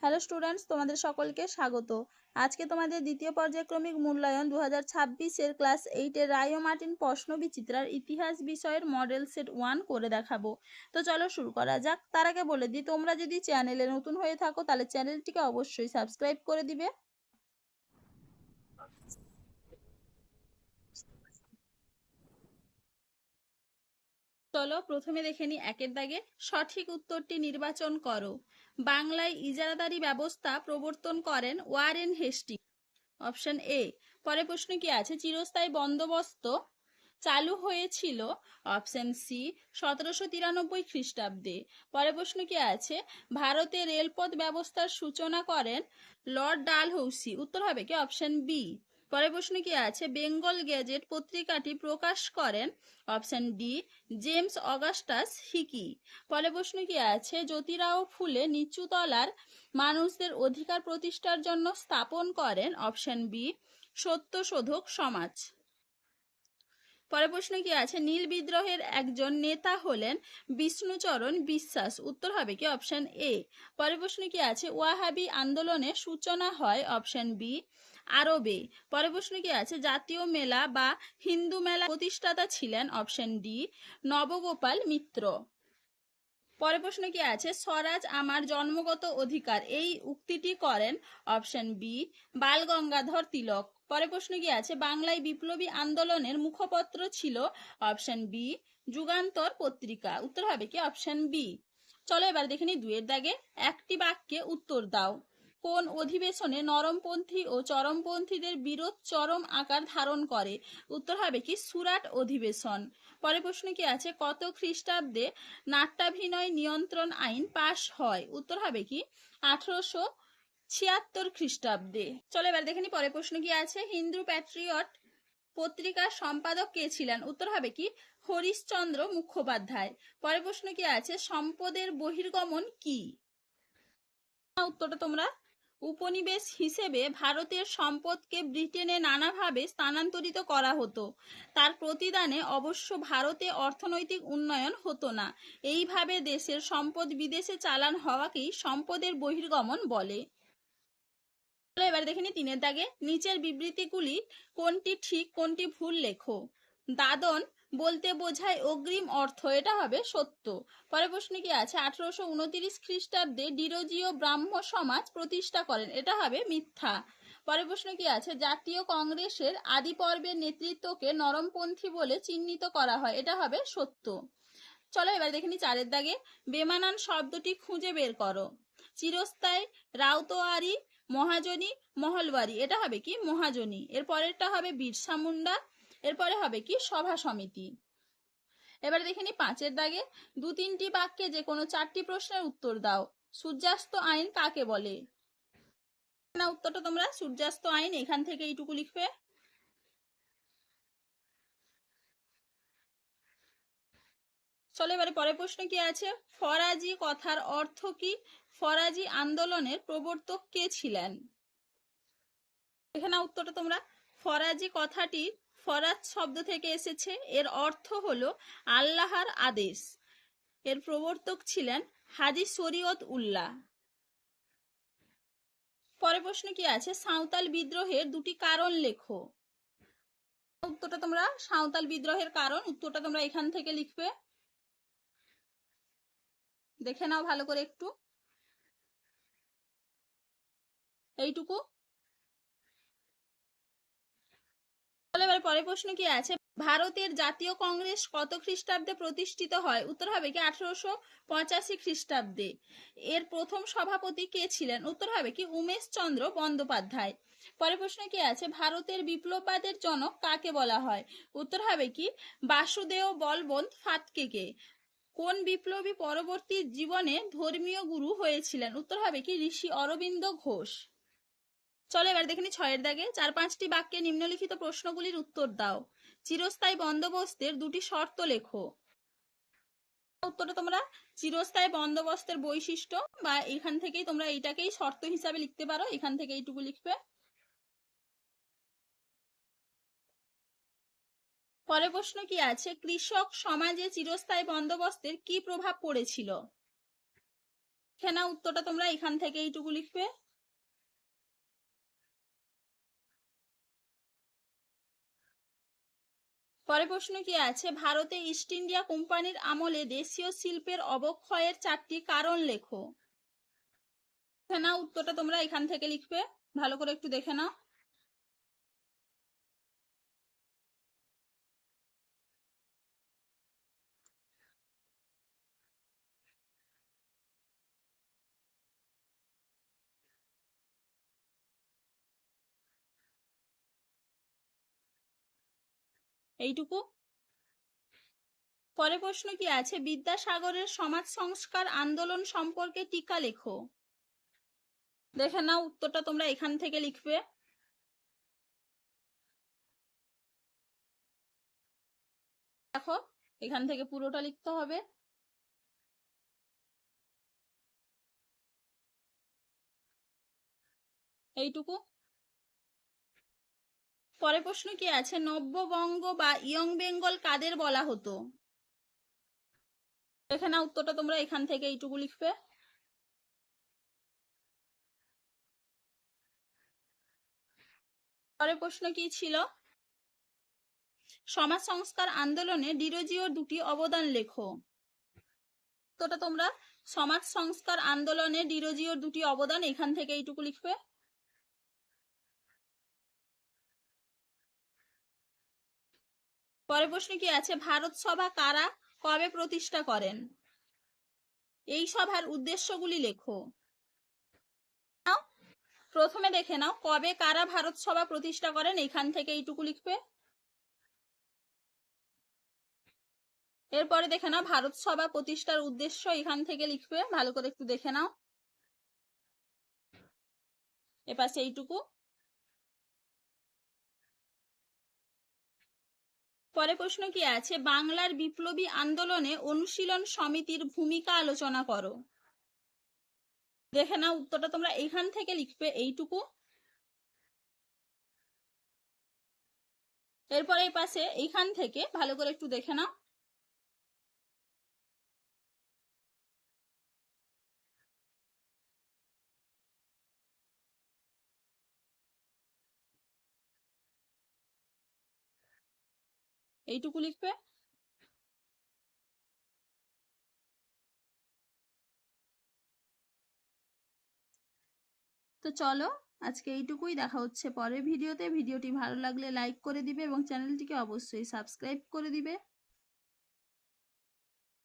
Hello students, তোমাদের সকলকে স্বাগত। আজকে তোমাদের দ্বিতীয় পর্যায়ক্রমিক মূল্যায়ন 2026 এর ক্লাস 8 এর রায় ও মার্টিন প্রশ্ন বিচিত্রার ইতিহাস বিষয়ের মডেল সেট 1 করে দেখাবো। তো চলো শুরু করা যাক। তার আগে বলে দিই, তোমরা যদি চ্যানেলে নতুন হয়ে থাকো তাহলে চ্যানেলটিকে অবশ্যই সাবস্ক্রাইব করে দিবে। চলো প্রথমে দেখে নি একের দাগে। সঠিক উত্তরটি নির্বাচন করো। বাংলায় ইজারাদারি ব্যবস্থা প্রবর্তন করেন ওয়ারেন হেস্টিংস। Option A. পরে প্রশ্ন কি আছে? চিরস্থায়ী বন্দোবস্ত চালু হয়েছিল। অপশন সি 1793 খ্রিস্টাব্দে। পরে প্রশ্ন কি আছে? ভারতে রেলপথ ব্যবস্থার সূচনা করেন লর্ড ডালহৌসি। উত্তর হবে কি? Option B. পরে প্রশ্ন কি আছে? বেঙ্গল গেজেট পত্রিকাটি প্রকাশ করেন। Option D James Augustus Hicky. পরে প্রশ্ন কি আছে? জ্যোতিরাও ফুলে নিচুতলার মানুষদের অধিকার প্রতিষ্ঠার জন্য স্থাপন করেন। অপশন বি সত্যশোধক সমাজ। পরের প্রশ্ন কি আছে? নীল বিদ্রোহের একজন নেতা হলেন বিষ্ণুচরণ বিশ্বাস। উত্তর হবে কি? Option A. পরের প্রশ্ন কি আছে? ওয়াহাবি আন্দোলনের সূচনা হয়। অপশন বি আরবে। পরের প্রশ্ন কি আছে? জাতীয় মেলা বা হিন্দু মেলা প্রতিষ্ঠাতা ছিলেন। অপশন ডি নবগোপাল মিত্র। পরের প্রশ্ন কি আছে? স্বরাজ আমার জন্মগত অধিকার এই উক্তিটি করেন। অপশন বি বাল গঙ্গাধর তিলক। পরের প্রশ্ন কি আছে? বাংলায় বিপ্লবী আন্দোলনের মুখপত্র ছিল। অপশন বি যুগান্তর পত্রিকা। উত্তর হবে কি? Option B. চলো এবার দেখে নি দুয়ের দাগে। একটি বাক্যে উত্তর দাও। কোন অধিবেশনে নরমপন্থী ও চরমপন্থীদের বিরোধ চরম আকার ধারণ করে? উত্তর হবে কি? সুরাট অধিবেশন। পরের প্রশ্ন কি আছে? কত খ্রিস্টাব্দে নাট্যাভিনয় নিয়ন্ত্রণ আইন পাশ হয়? উত্তর হবে কি? 1876 খ্রিস্টাব্দে। চলো এবার দেখে নি পরের প্রশ্ন কি আছে? হিন্দু প্যাট্রিয়ট পত্রিকার সম্পাদক কে ছিলেন? উত্তর হবে কি? হরিশচন্দ্র মুখোপাধ্যায়। পরের প্রশ্ন কি আছে? সম্পদের বহির্গমন কি? উত্তরটা তোমরা উপনিবেশ হিসেবে ভারতের সম্পদকে ব্রিটেনে নানাভাবে স্থানান্তরিত করা হতো। তার প্রতিদানে অবশ্য ভারতে অর্থনৈতিক উন্নয়ন হতো না। এইভাবে দেশের সম্পদ বিদেশে চালান হওয়াকেই সম্পদের বহির্গমন বলে। এবার দেখে নি তিনের দাগে। নিচের বিবৃতিগুলি কোনটি ঠিক কোনটি ভুল লেখো। দাদন বলতে বোঝায় অগ্রিম অর্থ। এটা হবে সত্য। পরের প্রশ্ন কি আছে? 1829 খ্রিস্টাব্দে ডিরোজিও ব্রাহ্ম সমাজ প্রতিষ্ঠা করেন। এটা হবে মিথ্যা। পরের প্রশ্ন কি আছে? জাতীয় কংগ্রেসের আদি পর্বের নেতৃত্বকে নরমপন্থী বলে চিহ্নিত করা হয়। এটা হবে সত্য। চলো এবার দেখে নি চারের দাগে। বেমানান শব্দটি খুঁজে বের করো। চিরস্থায়ী, রাউতোয়ারি, মহাজনী, মহলবাড়ি। এটা হবে কি? মহাজনী। এর পরেরটা হবে বিরসা মুন্ডা। এরপরে হবে কি? সভা সমিতি। এবার দেখে নি পাঁচের দাগে। দু তিনটি বাক্যে যে কোনো চারটি প্রশ্নের উত্তর দাও। সূর্যাস্ত আইন কাকে বলে? না, উত্তরটা তোমরা সূর্যাস্ত আইন এখান থেকে এইটুকু লিখবে। চলো এবারে পরের প্রশ্ন কি আছে? ফরাজি কথার অর্থ কি? ফরাজি আন্দোলনের প্রবর্তক কে ছিলেন? এখানে উত্তরটা তোমরা ফরাজি কথাটি ফরাজ শব্দ থেকে এসেছে। এর অর্থ হলো আল্লাহর আদেশ। এর প্রবর্তক ছিলেন হাজী শরীয়ত উল্লাহ। পরের প্রশ্ন কি আছে? সাঁওতাল বিদ্রোহের দুটি কারণ লেখো। উত্তরটা তোমরা সাঁওতাল বিদ্রোহের কারণ উত্তরটা তোমরা এখান থেকে লিখবে। দেখে নাও ভালো করে একটু, এইটুকু। এবার পরের প্রশ্ন কি আছে? ভারতের জাতীয় কংগ্রেস কত খ্রিস্টাব্দে প্রতিষ্ঠিত হয়? উত্তর হবে কি? 1885 খ্রিস্টাব্দে। এর প্রথম সভাপতি কে ছিলেন? উত্তর হবে কি? উমেশ চন্দ্র বন্দ্যোপাধ্যায়। পরের প্রশ্ন কি আছে? ভারতের বিপ্লববাদের জনক কাকে বলা হয়? উত্তর হবে কি? বাসুদেব বলবন্ত ফাতকেকে। কোন বিপ্লবী পরবর্তী জীবনে ধর্মীয় গুরু হয়েছিলেন? উত্তর হবে কি? ঋষি অরবিন্দ ঘোষ। চলো এবার দেখে নি ছয়ের দাগে। চার পাঁচটি বাক্যে নিম্নলিখিত প্রশ্নগুলির উত্তর দাও। চিরস্থায়ী বন্দোবস্তের দুটি শর্ত লেখো। উত্তরটা তোমরা চিরস্থায়ী বন্দোবস্তের বৈশিষ্ট্য বা এখান থেকেই তোমরা এইটাকেই শর্ত হিসাবে লিখতে পারো। এখান থেকে এইটুকু লিখবে। পরের প্রশ্ন কি আছে? কৃষক সমাজে চিরস্থায়ী বন্দোবস্তের কি প্রভাব পড়েছিল? দেখে নাও উত্তরটা তোমরা এখান থেকে এইটুকু লিখবে। পরের প্রশ্ন কি আছে, ভারতে ইস্ট ইন্ডিয়া কোম্পানির আমলে দেশীয় শিল্পের অবক্ষয়ের 4টি কারণ লেখো। দেখে নাও উত্তরটা তোমরা এখান থেকে লিখবে, ভালো করে একটু দেখে নাও। এইটুকু। পরের প্রশ্ন কি আছে, বিদ্যাসাগরের সমাজ সংস্কার আন্দোলন সম্পর্কে টিকা লেখো। দেখে নাও উত্তরটা তোমরা এখান থেকে লিখবে। দেখো এখান থেকে পুরোটা লিখতে হবে। এইটুকু। পরের প্রশ্ন কি আছে, নব্যবঙ্গ বা ইয়ং বেঙ্গল কাদের বলা হতো। দেখে নাও উত্তরটা তোমরা এখান থেকে এইটুকু লিখবে। পরের প্রশ্ন কি ছিল, সমাজ সংস্কার আন্দোলনে ডিরোজিওর 2টি অবদান লেখো। উত্তরটা তোমরা সমাজ সংস্কার আন্দোলনে ডিরোজিওর 2টি অবদান এখান থেকে এইটুকু লিখবে। পরের প্রশ্ন কি আছে, ভারত সভা কারা কবে প্রতিষ্ঠা করেন। এই সভার উদ্দেশ্যগুলি লেখো। প্রথমে দেখে নাও কবে কারা ভারত সভা প্রতিষ্ঠা করেন, এখান থেকে এইটুকু লিখবে। এরপরে দেখে নাও ভারত সভা প্রতিষ্ঠার উদ্দেশ্য, এখান থেকে লিখবে, ভালো করে একটু দেখে নাও। এপাশে এইটুকু। পরে প্রশ্ন কি আছে, বাংলার বিপ্লবী আন্দোলনে অনুশীলন সমিতির ভূমিকা আলোচনা করো। দেখে নাও উত্তরটা তোমরা এখান থেকে লিখবে, এইটুকু। এরপরে এই পাশে এইখান থেকে ভালো করে একটু দেখে নাও। এইটুকু লিখবে। তো চলো আজকে এইটুকুই, দেখা হচ্ছে পরের ভিডিওতে। ভিডিওটি ভালো লাগলে লাইক করে দিবে এবং চ্যানেলটিকে অবশ্যই সাবস্ক্রাইব করে দিবে।